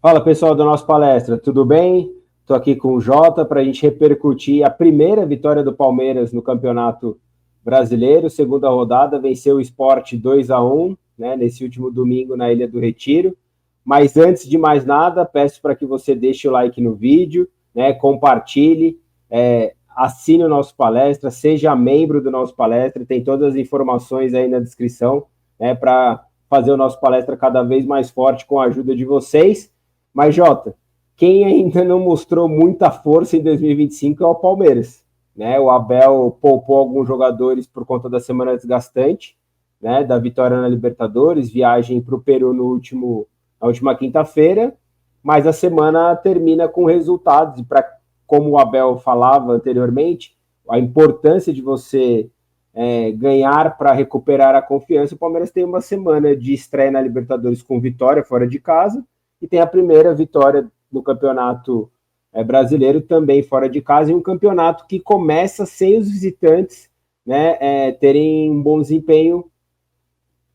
Fala pessoal do nosso palestra, tudo bem? Estou aqui com o Jota para a gente repercutir a primeira vitória do Palmeiras no Campeonato Brasileiro, segunda rodada, venceu o Sport 2-1, né, nesse último domingo na Ilha do Retiro. Mas antes de mais nada, peço para que você deixe o like no vídeo, né, compartilhe, assine o nosso palestra, seja membro do nosso palestra, tem todas as informações aí na descrição, né, para fazer o nosso palestra cada vez mais forte com a ajuda de vocês. Mas, Jota, quem ainda não mostrou muita força em 2025 é o Palmeiras. Né? O Abel poupou alguns jogadores por conta da semana desgastante, né? Da vitória na Libertadores, viagem para o Peru na última quinta-feira, mas a semana termina com resultados. E para, como o Abel falava anteriormente, a importância de você ganhar para recuperar a confiança. O Palmeiras tem uma semana de estreia na Libertadores com vitória fora de casa e tem a primeira vitória no campeonato brasileiro também fora de casa, em um campeonato que começa sem os visitantes, né, terem um bom desempenho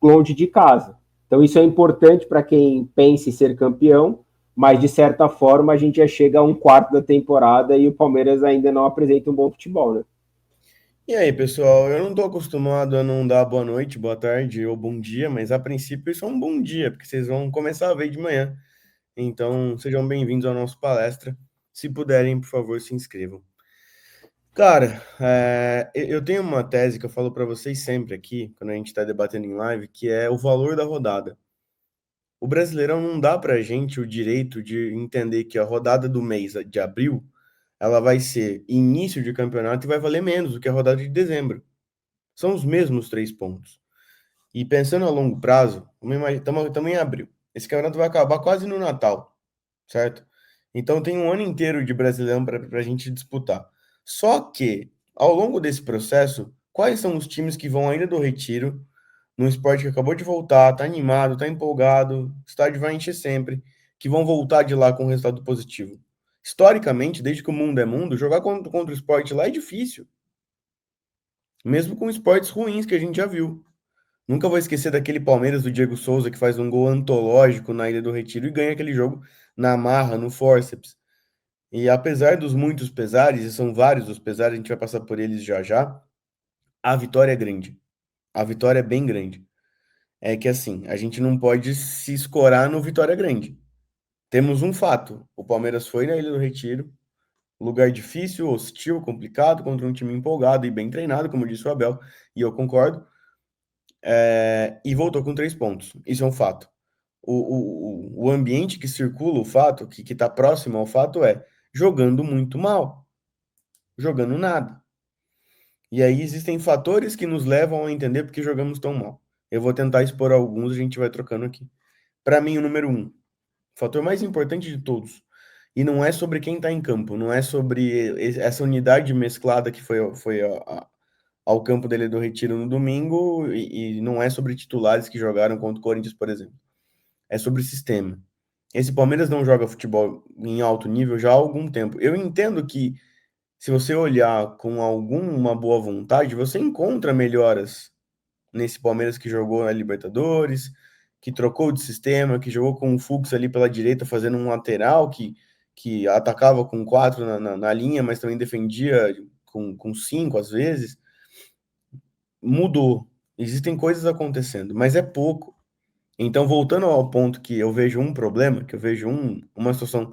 longe de casa. Então isso é importante para quem pensa em ser campeão, mas de certa forma a gente já chega a um quarto da temporada e o Palmeiras ainda não apresenta um bom futebol, né? E aí, pessoal, eu não estou acostumado a não dar boa noite, boa tarde ou bom dia, mas a princípio isso é um bom dia, porque vocês vão começar a ver de manhã. Então, sejam bem-vindos ao nosso palestra. Se puderem, por favor, se inscrevam. Cara, eu tenho uma tese que eu falo para vocês sempre aqui, quando a gente está debatendo em live, que é o valor da rodada. O Brasileirão não dá para a gente o direito de entender que a rodada do mês de abril, ela vai ser início de campeonato e vai valer menos do que a rodada de dezembro. São os mesmos 3 pontos. E pensando a longo prazo, estamos em abril. Esse campeonato vai acabar quase no Natal, certo? Então tem um ano inteiro de Brasileirão para a gente disputar. Só que, ao longo desse processo, quais são os times que vão ainda do Retiro, num esporte que acabou de voltar, tá animado, tá empolgado, o estádio vai encher sempre, que vão voltar de lá com um resultado positivo? Historicamente, desde que o mundo é mundo, jogar contra o esporte lá é difícil, mesmo com esportes ruins que a gente já viu. Nunca vou esquecer daquele Palmeiras do Diego Souza que faz um gol antológico na Ilha do Retiro e ganha aquele jogo na marra, no forceps. E apesar dos muitos pesares, e são vários os pesares, a gente vai passar por eles já já, a vitória é grande. A vitória é bem grande. É que assim, a gente não pode se escorar no Vitória Grande. Temos um fato: o Palmeiras foi na Ilha do Retiro, lugar difícil, hostil, complicado, contra um time empolgado e bem treinado, como disse o Abel, e eu concordo, e voltou com 3 pontos. Isso é um fato. O ambiente que circula o fato, que está próximo ao fato, é jogando muito mal, jogando nada. E aí existem fatores que nos levam a entender por que jogamos tão mal. Eu vou tentar expor alguns, a gente vai trocando aqui. Para mim, o número um, o fator mais importante de todos, e não é sobre quem está em campo, não é sobre essa unidade mesclada que foi ao campo dele do Retiro no domingo, e não é sobre titulares que jogaram contra o Corinthians, por exemplo. É sobre sistema. Esse Palmeiras não joga futebol em alto nível já há algum tempo. Eu entendo que, se você olhar com alguma boa vontade, você encontra melhoras nesse Palmeiras que jogou na Libertadores, que trocou de sistema, que jogou com o Fux ali pela direita, fazendo um lateral que atacava com 4 na linha, mas também defendia com 5 às vezes. Mudou. Existem coisas acontecendo, mas é pouco. Então, voltando ao ponto que eu vejo um problema, que eu vejo uma situação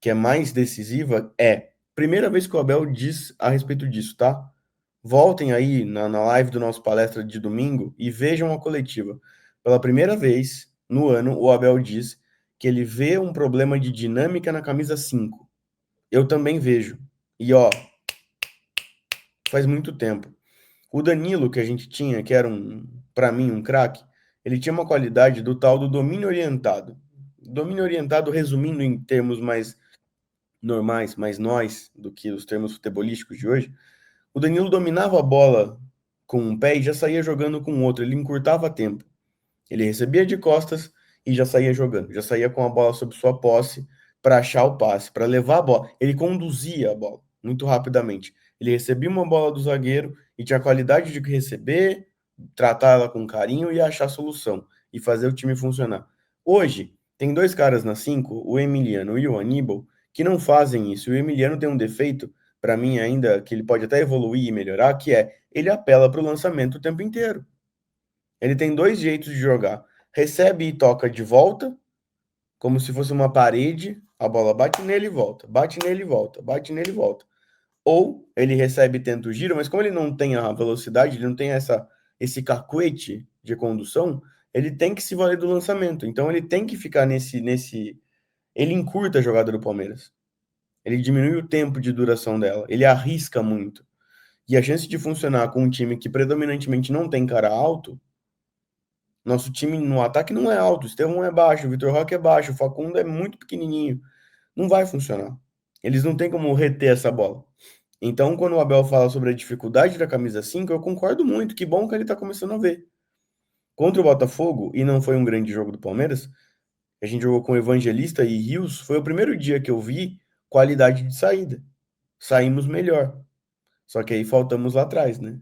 que é mais decisiva, primeira vez que o Abel diz a respeito disso, tá? Voltem aí na live do nosso palestra de domingo e vejam a coletiva. Pela primeira vez no ano, o Abel diz que ele vê um problema de dinâmica na camisa 5. Eu também vejo. E ó, faz muito tempo. O Danilo que a gente tinha, que era para mim, um craque, ele tinha uma qualidade do tal do domínio orientado. Domínio orientado, resumindo em termos mais normais, mais nós, do que os termos futebolísticos de hoje, o Danilo dominava a bola com um pé e já saía jogando com o outro, ele encurtava tempo. Ele recebia de costas e já saía jogando, já saía com a bola sob sua posse para achar o passe, para levar a bola. Ele conduzia a bola muito rapidamente. Ele recebia uma bola do zagueiro e tinha a qualidade de receber, tratar ela com carinho e achar a solução e fazer o time funcionar. Hoje, Tem dois caras na 5, o Emiliano e o Aníbal, que não fazem isso. O Emiliano tem um defeito, para mim ainda, que ele pode até evoluir e melhorar, que é, ele apela para o lançamento o tempo inteiro. Ele tem dois jeitos de jogar. Recebe e toca de volta, como se fosse uma parede, a bola bate nele e volta, bate nele e volta, bate nele e volta. Ou ele recebe e tenta o giro, mas como ele não tem a velocidade, ele não tem esse cacuete de condução, ele tem que se valer do lançamento. Então ele tem que ficar nesse. Ele encurta a jogada do Palmeiras. Ele diminui o tempo de duração dela. Ele arrisca muito. E a chance de funcionar com um time que predominantemente não tem cara alto. Nosso time no ataque não é alto. O Estevão é baixo, o Vitor Roque é baixo, o Facundo é muito pequenininho. Não vai funcionar. Eles não têm como reter essa bola. Então, quando o Abel fala sobre a dificuldade da camisa 5, eu concordo muito. Que bom que ele está começando a ver. Contra o Botafogo, e não foi um grande jogo do Palmeiras, a gente jogou com Evangelista e Rios, foi o primeiro dia que eu vi qualidade de saída. Saímos melhor. Só que aí faltamos lá atrás, né?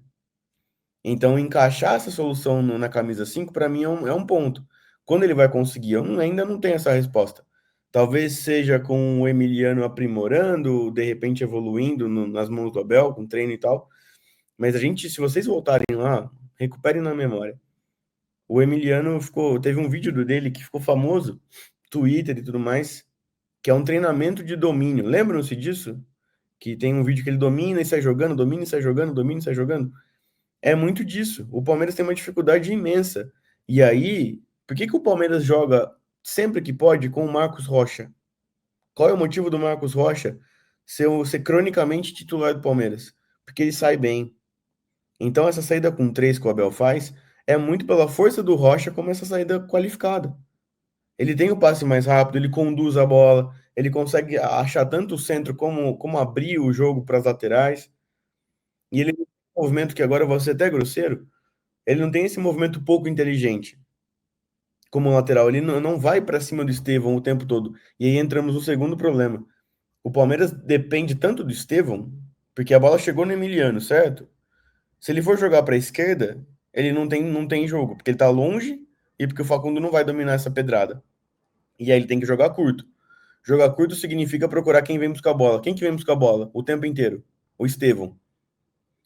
Então, encaixar essa solução na camisa 5, para mim, é um ponto. Quando ele vai conseguir? Ainda não tenho essa resposta. Talvez seja com o Emiliano aprimorando, de repente evoluindo nas mãos do Abel, com treino e tal. Mas a gente, se vocês voltarem lá, recuperem na memória. O Emiliano teve um vídeo dele que ficou famoso, Twitter e tudo mais, que é um treinamento de domínio. Lembram-se disso? Que tem um vídeo que ele domina e sai jogando, domina e sai jogando, domina e sai jogando. É muito disso. O Palmeiras tem uma dificuldade imensa. E aí, por que o Palmeiras joga sempre que pode com o Marcos Rocha? Qual é o motivo do Marcos Rocha ser cronicamente titular do Palmeiras? Porque ele sai bem. Então, essa saída com 3 que o Abel faz é muito pela força do Rocha como essa saída qualificada. Ele tem o passe mais rápido, ele conduz a bola, ele consegue achar tanto o centro como abrir o jogo para as laterais. E ele tem um movimento que agora eu vou ser até grosseiro, ele não tem esse movimento pouco inteligente como lateral. Ele não vai para cima do Estevão o tempo todo. E aí entramos no segundo problema. O Palmeiras depende tanto do Estevão, porque a bola chegou no Emiliano, certo? Se ele for jogar para a esquerda, ele não tem jogo, porque ele tá longe e porque o Facundo não vai dominar essa pedrada. E aí ele tem que jogar curto. Jogar curto significa procurar quem vem buscar a bola. Quem que vem buscar a bola o tempo inteiro? O Estevão.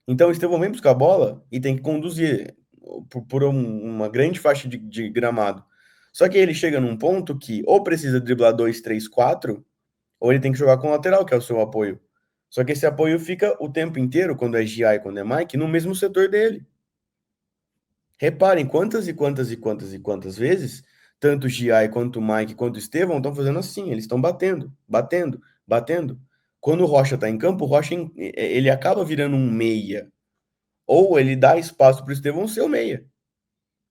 Então o Estevão vem buscar a bola e tem que conduzir por uma grande faixa de gramado. Só que aí ele chega num ponto que ou precisa driblar 2, 3, 4, ou ele tem que jogar com o lateral, que é o seu apoio. Só que esse apoio fica o tempo inteiro, quando é GI e quando é Mike, no mesmo setor dele. Reparem quantas e quantas e quantas e quantas vezes, tanto o GI quanto o Mike quanto o Estevão estão fazendo assim, eles estão batendo, batendo, batendo. Quando o Rocha está em campo, o Rocha ele acaba virando um meia. Ou ele dá espaço para o Estevão ser o meia.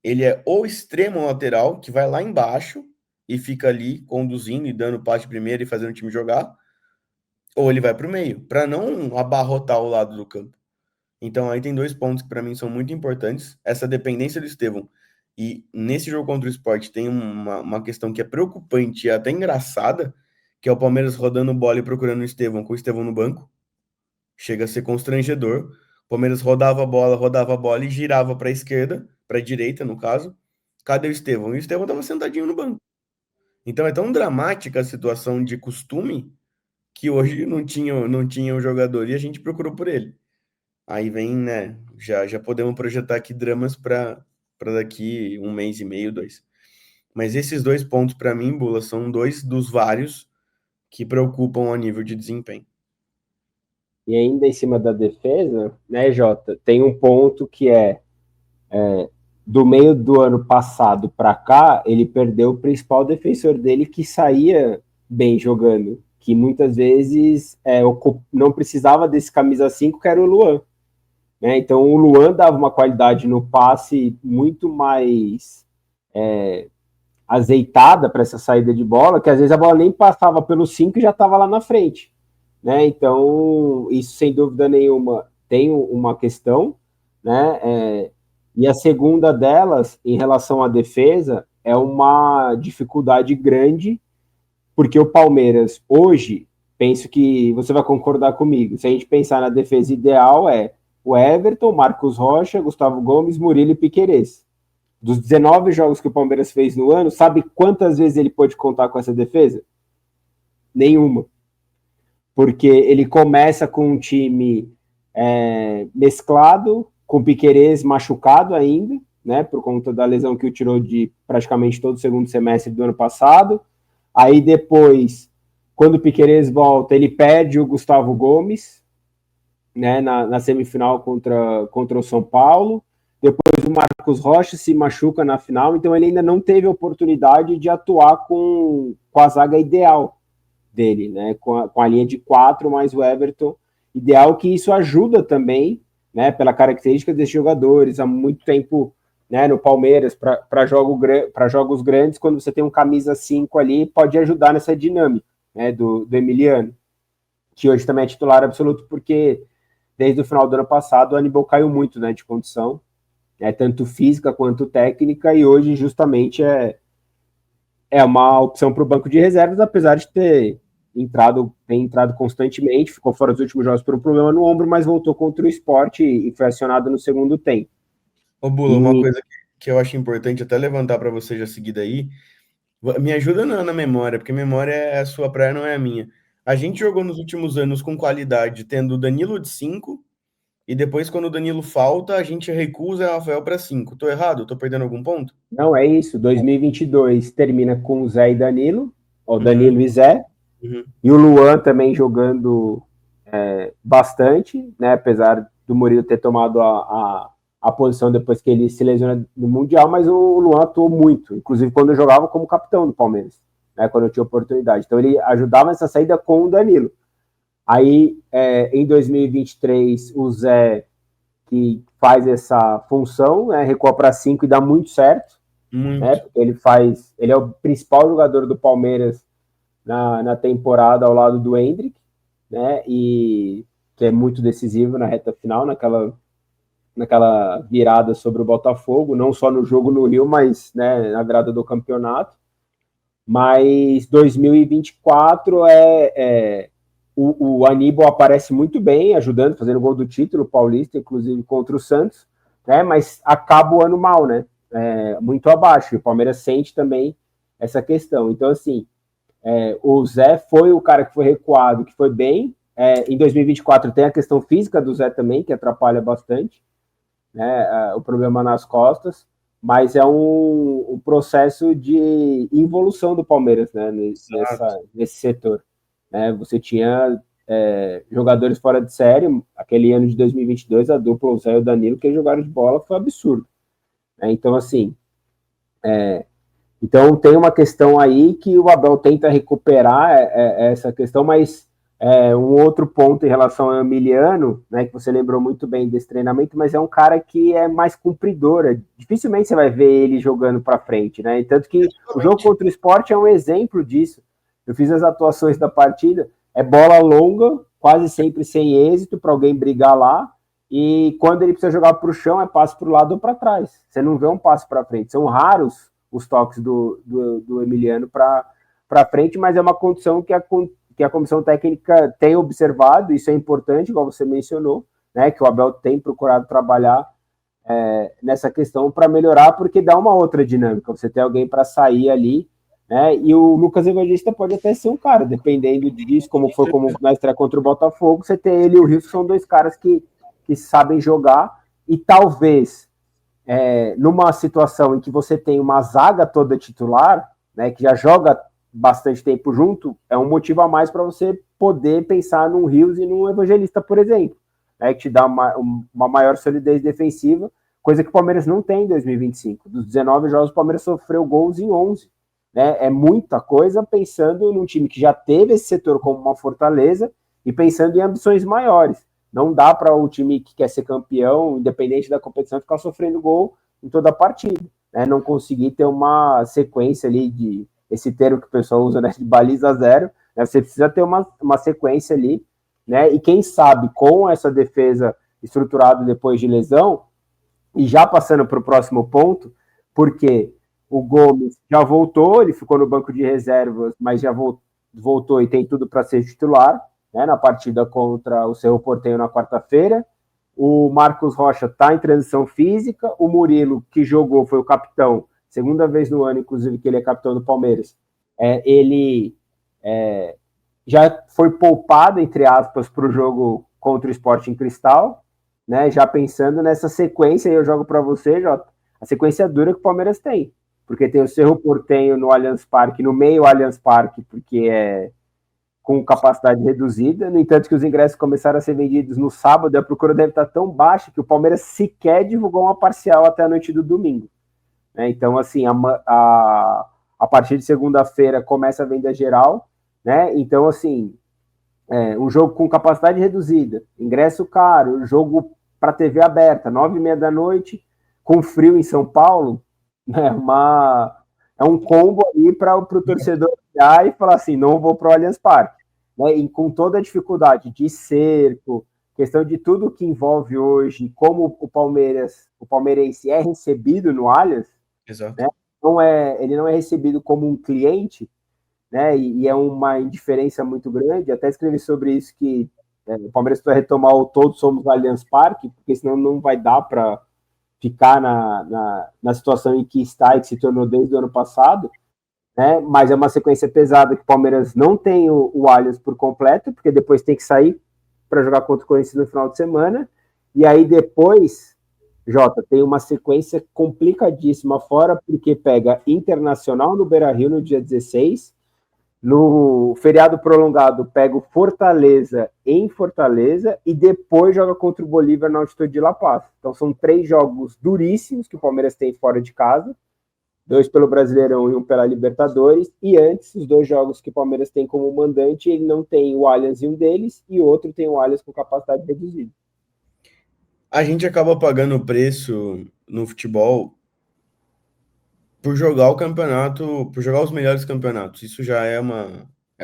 Ele é o extremo lateral, que vai lá embaixo e fica ali conduzindo e dando passe primeiro e fazendo o time jogar, ou ele vai para o meio, para não abarrotar o lado do campo. Então aí tem dois pontos que para mim são muito importantes, essa dependência do Estevão. E nesse jogo contra o Sport tem uma questão que é preocupante e até engraçada, que é o Palmeiras rodando bola e procurando o Estevão, com o Estevão no banco. Chega a ser constrangedor. O Palmeiras rodava a bola e girava para a esquerda, para a direita, no caso. Cadê o Estevão? E o Estevão estava sentadinho no banco. Então é tão dramática a situação de costume que hoje não tinha o jogador e a gente procurou por ele. Aí vem, né? Já podemos projetar aqui dramas para daqui um mês e meio, 2. Mas esses 2 pontos, para mim, Bula, são 2 dos vários que preocupam a nível de desempenho. E ainda em cima da defesa, né, Jota, tem um ponto que do meio do ano passado para cá, ele perdeu o principal defensor dele que saía bem jogando, que muitas vezes não precisava desse camisa 5, que era o Luan. Né? Então o Luan dava uma qualidade no passe muito mais azeitada para essa saída de bola, que às vezes a bola nem passava pelo 5 e já estava lá na frente. Né? Então, isso sem dúvida nenhuma tem uma questão, né? E a segunda delas, em relação à defesa, é uma dificuldade grande, porque o Palmeiras, hoje, penso que você vai concordar comigo, se a gente pensar na defesa ideal, é o Everton, Marcos Rocha, Gustavo Gomes, Murilo e Piquerez. dos 19 jogos que o Palmeiras fez no ano, sabe quantas vezes ele pôde contar com essa defesa? Nenhuma. Porque ele começa com um time mesclado, com Piquerez machucado ainda, né, por conta da lesão que o tirou de praticamente todo o segundo semestre do ano passado. Aí depois, quando o Piquerez volta, ele perde o Gustavo Gomes, né, na semifinal contra o São Paulo. Depois o Marcos Rocha se machuca na final, então ele ainda não teve a oportunidade de atuar com a zaga ideal dele, né, com a linha de 4 mais o Everton ideal, que isso ajuda também, né, pela característica desses jogadores, há muito tempo, né, no Palmeiras, para jogos grandes, quando você tem um camisa 5 ali, pode ajudar nessa dinâmica, né, do Emiliano, que hoje também é titular absoluto, porque desde o final do ano passado o Aníbal caiu muito, né, de condição, tanto física quanto técnica, e hoje justamente é uma opção para o banco de reservas, apesar de tem entrado constantemente, ficou fora dos últimos jogos por um problema no ombro, mas voltou contra o Sport e foi acionado no segundo tempo. Ô, Bula, uma coisa que eu acho importante até levantar para você já seguir daí, me ajuda na memória, porque memória é a sua praia, não é a minha. A gente jogou nos últimos anos com qualidade, tendo o Danilo de 5, e depois, quando o Danilo falta, a gente recusa o Rafael para 5. Tô errado? Tô perdendo algum ponto? Não, é isso. 2022 termina com o Zé e Danilo, ou Danilo e Zé, e o Luan também jogando bastante, né? Apesar do Murilo ter tomado a posição depois que ele se lesiona no Mundial, mas o Luan atuou muito, inclusive quando eu jogava como capitão do Palmeiras, né? Quando eu tinha oportunidade. Então ele ajudava nessa saída com o Danilo. Aí, em 2023, o Zé, que faz essa função, né, recua para 5 e dá muito certo. Né, porque ele é o principal jogador do Palmeiras na temporada ao lado do Endrick, né, e que é muito decisivo na reta final, naquela virada sobre o Botafogo, não só no jogo no Rio, mas, né, na virada do campeonato. Mas 2024 o Aníbal aparece muito bem, ajudando, fazendo gol do título paulista, inclusive contra o Santos, né? Mas acaba o ano mal, né? Muito abaixo. E o Palmeiras sente também essa questão. Então, assim, o Zé foi o cara que foi recuado, que foi bem. Em 2024 tem a questão física do Zé também, que atrapalha bastante, né? O problema nas costas. Mas é um processo de evolução do Palmeiras, né? Nesse setor. Você tinha jogadores fora de série, aquele ano de 2022, a dupla, o Zé e o Danilo, que jogaram de bola, foi absurdo. Então, assim, então tem uma questão aí que o Abel tenta recuperar essa questão, mas um outro ponto em relação ao Emiliano, né, que você lembrou muito bem desse treinamento, mas é um cara que é mais cumpridor, dificilmente você vai ver ele jogando para frente, né? Tanto que o jogo contra o Sport é um exemplo disso. Eu fiz as atuações da partida, é bola longa, quase sempre sem êxito, para alguém brigar lá, e quando ele precisa jogar para o chão, é passe para o lado ou para trás. Você não vê um passe para frente. São raros os toques do Emiliano para frente, mas é uma condição que a comissão técnica tem observado, isso é importante, igual você mencionou, né, que o Abel tem procurado trabalhar nessa questão para melhorar, porque dá uma outra dinâmica, você tem alguém para sair ali, né, e o Lucas Evangelista pode até ser um cara, dependendo disso, como foi como na estreia contra o Botafogo, você tem ele e o Rio, são dois caras que sabem jogar, e talvez numa situação em que você tem uma zaga toda titular, né, que já joga bastante tempo junto, é um motivo a mais para você poder pensar num Rios e num Evangelista, por exemplo, né, que te dá uma maior solidez defensiva, coisa que o Palmeiras não tem em 2025. Dos 19 jogos, o Palmeiras sofreu gols em 11. Né? É muita coisa pensando num time que já teve esse setor como uma fortaleza e pensando em ambições maiores. Não dá para o time que quer ser campeão, independente da competição, ficar sofrendo gol em toda a partida. Né? Não conseguir ter uma sequência ali de esse termo que o pessoal usa, né, de baliza zero, né? Você precisa ter uma sequência ali, né? E quem sabe com essa defesa estruturada depois de lesão, e já passando para o próximo ponto, porque o Gomes já voltou, ele ficou no banco de reservas, mas já voltou e tem tudo para ser titular, né, na partida contra o Cerro Porteño na quarta-feira, O Marcos Rocha está em transição física. O Murilo, que jogou, foi o capitão, segunda vez no ano, inclusive, que ele é capitão do Palmeiras. Ele já foi poupado, entre aspas, para o jogo contra o Sporting Cristal, né? Já pensando nessa sequência, eu jogo para você, Jota, a sequência dura que o Palmeiras tem. Porque tem o Cerro Porteño no Allianz Parque, no meio Allianz Parque, porque é com capacidade reduzida. No entanto, que os ingressos começaram a ser vendidos no sábado, a procura deve estar tão baixa que o Palmeiras sequer divulgou uma parcial até a noite do domingo. Né? Então, assim, a partir de segunda-feira começa a venda geral. Né? Então, assim, um jogo com capacidade reduzida, ingresso caro, jogo para TV aberta, 9h30 da noite, com frio em São Paulo, né, é um combo aí para o torcedor olhar e falar assim, não vou para o Allianz Parque. Né, e com toda a dificuldade de cerco, questão de tudo que envolve hoje, como o palmeirense é recebido no Allianz, Exato. né, ele não é recebido como um cliente, né? E é uma indiferença muito grande. Até escrevi sobre isso que o Palmeiras precisa retomar o Todos Somos Allianz Parque, porque senão não vai dar para ficar na situação em que está e que se tornou desde o ano passado. Né? Mas é uma sequência pesada que o Palmeiras não tem o Allianz por completo, porque depois tem que sair para jogar contra o Corinthians no final de semana. E aí depois, Jota, tem uma sequência complicadíssima fora, porque pega Internacional no Beira-Rio no dia 16, no feriado prolongado, pega o Fortaleza em Fortaleza e depois joga contra o Bolívar na altitude de La Paz. Então são 3 jogos duríssimos que o Palmeiras tem fora de casa, 2 pelo Brasileirão e 1 pela Libertadores, e antes, os 2 jogos que o Palmeiras tem como mandante, ele não tem o Allianz em um deles, e o outro tem o Allianz com capacidade reduzida. A gente acaba pagando o preço no futebol por jogar o campeonato, por jogar os melhores campeonatos. Isso já é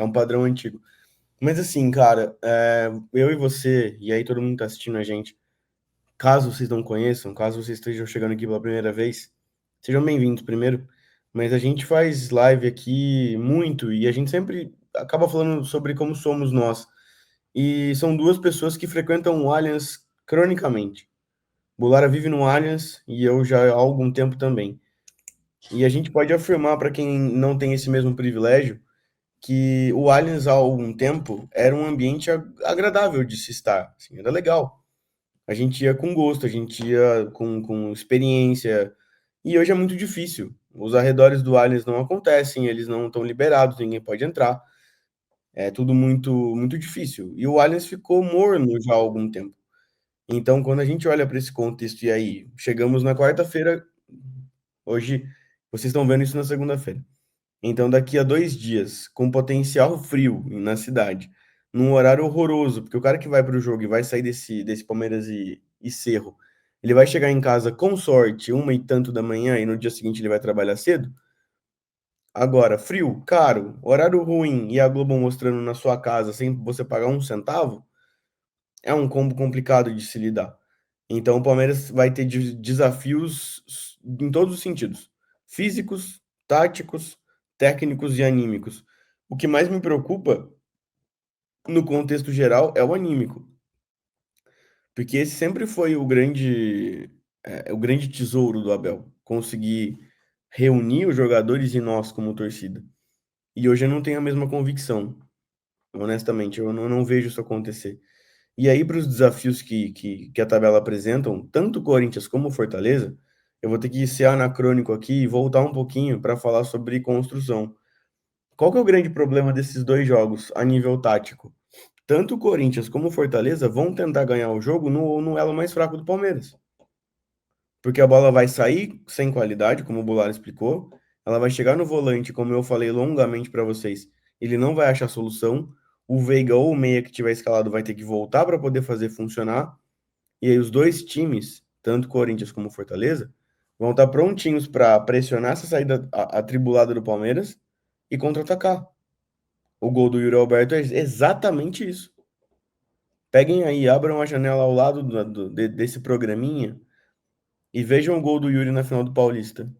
um padrão antigo. Mas assim, cara, eu e você, e aí todo mundo tá assistindo a gente, caso vocês não conheçam, caso vocês estejam chegando aqui pela primeira vez, sejam bem-vindos primeiro. Mas a gente faz live aqui muito e a gente sempre acaba falando sobre como somos nós. E são duas pessoas que frequentam o Allianz cronicamente. Bulara vive no Allianz e eu já há algum tempo também. E a gente pode afirmar para quem não tem esse mesmo privilégio que o Allianz há algum tempo era um ambiente agradável de se estar, assim, era legal. A gente ia com gosto, a gente ia com experiência, e hoje é muito difícil. Os arredores do Allianz não acontecem, eles não estão liberados, ninguém pode entrar. É tudo muito difícil. E o Allianz ficou morno já há algum tempo. Então, quando a gente olha para esse contexto, e aí, chegamos na quarta-feira, hoje, vocês estão vendo isso na segunda-feira. Então, daqui a 2 dias, com potencial frio na cidade, num horário horroroso, porque o cara que vai para o jogo e vai sair desse Palmeiras e Cerro, ele vai chegar em casa com sorte, 1h e tanto da manhã, e no dia seguinte ele vai trabalhar cedo. Agora, frio, caro, horário ruim e a Globo mostrando na sua casa sem você pagar um centavo, é um combo complicado de se lidar. Então, o Palmeiras vai ter desafios em todos os sentidos: físicos, táticos, técnicos e anímicos. O que mais me preocupa, no contexto geral, é o anímico, porque esse sempre foi o grande tesouro do Abel, conseguir reunir os jogadores e nós como torcida. E hoje eu não tenho a mesma convicção, honestamente, eu não vejo isso acontecer. E aí, para os desafios que a tabela apresentam, tanto o Corinthians como o Fortaleza, eu vou ter que ser anacrônico aqui e voltar um pouquinho para falar sobre construção. Qual que é o grande problema desses 2 jogos a nível tático? Tanto o Corinthians como o Fortaleza vão tentar ganhar o jogo no elo mais fraco do Palmeiras. Porque a bola vai sair sem qualidade, como o Bular explicou, ela vai chegar no volante, como eu falei longamente para vocês, ele não vai achar solução, o Veiga ou o meia que tiver escalado vai ter que voltar para poder fazer funcionar, e aí os dois times, tanto Corinthians como Fortaleza, vão estar prontinhos para pressionar essa saída atribulada do Palmeiras e contra-atacar. O gol do Yuri Alberto é exatamente isso. Peguem aí, abram a janela ao lado desse programinha e vejam o gol do Yuri na final do Paulista.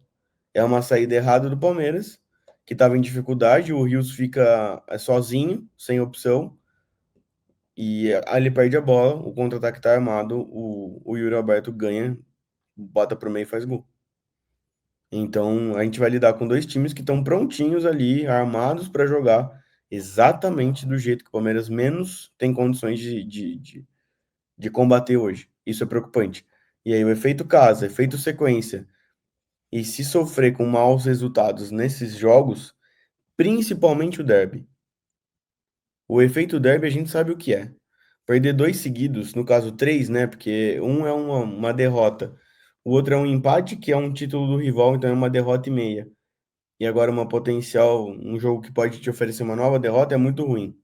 É uma saída errada do Palmeiras, que estava em dificuldade, o Rios fica sozinho, sem opção, E aí ele perde a bola, o contra-ataque tá armado, o Yuri Alberto ganha, bota pro meio e faz gol. Então a gente vai lidar com dois times que estão prontinhos ali, armados para jogar exatamente do jeito que o Palmeiras menos tem condições de combater hoje. Isso é preocupante. E aí o efeito casa, efeito sequência, e se sofrer com maus resultados nesses jogos, principalmente o derby. O efeito derby a gente sabe o que é. Perder dois seguidos, no caso três, né? Porque um é uma derrota, o outro é um empate, que é um título do rival, então é uma derrota e meia. E agora uma potencial, um jogo que pode te oferecer uma nova derrota é muito ruim.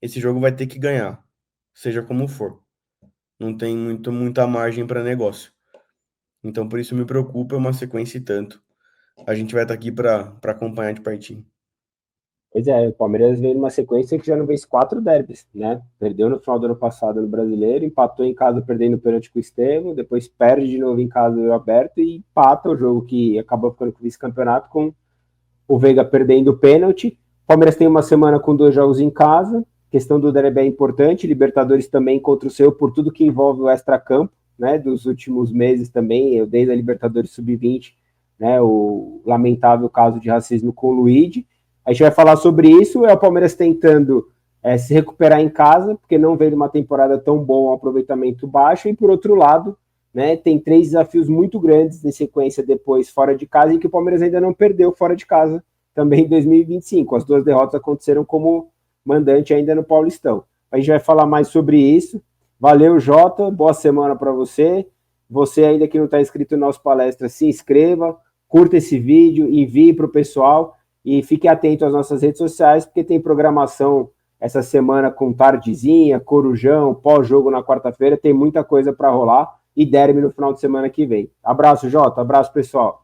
Esse jogo vai ter que ganhar, seja como for. Não tem muita margem para negócio. Então por isso me preocupa uma sequência e tanto. A gente vai estar aqui para acompanhar de pertinho. Pois é, o Palmeiras veio numa sequência que já não vence 4 derbys, né? Perdeu no final do ano passado no Brasileiro, empatou em casa perdendo o pênalti com o Estevão, depois perde de novo em casa o aberto e empata o jogo que acabou ficando com vice-campeonato com o Veiga perdendo o pênalti. O Palmeiras tem uma semana com 2 jogos em casa, questão do derby é importante, Libertadores também contra o seu, por tudo que envolve o extracampo, né? Dos últimos meses também, desde a Libertadores Sub-20, né? O lamentável caso de racismo com o Luigi. A gente vai falar sobre isso, é o Palmeiras tentando se recuperar em casa, porque não veio uma temporada tão boa, um aproveitamento baixo, e por outro lado, né, tem 3 desafios muito grandes em sequência depois fora de casa, e que o Palmeiras ainda não perdeu fora de casa também em 2025. As 2 derrotas aconteceram como mandante ainda no Paulistão. A gente vai falar mais sobre isso. Valeu, Jota, boa semana para você. Você ainda que não está inscrito no nosso palestra, se inscreva, curta esse vídeo, envie para o pessoal e fique atento às nossas redes sociais, porque tem programação essa semana com tardezinha, corujão, pós-jogo na quarta-feira, tem muita coisa para rolar e derby no final de semana que vem. Abraço, Jota, abraço, pessoal.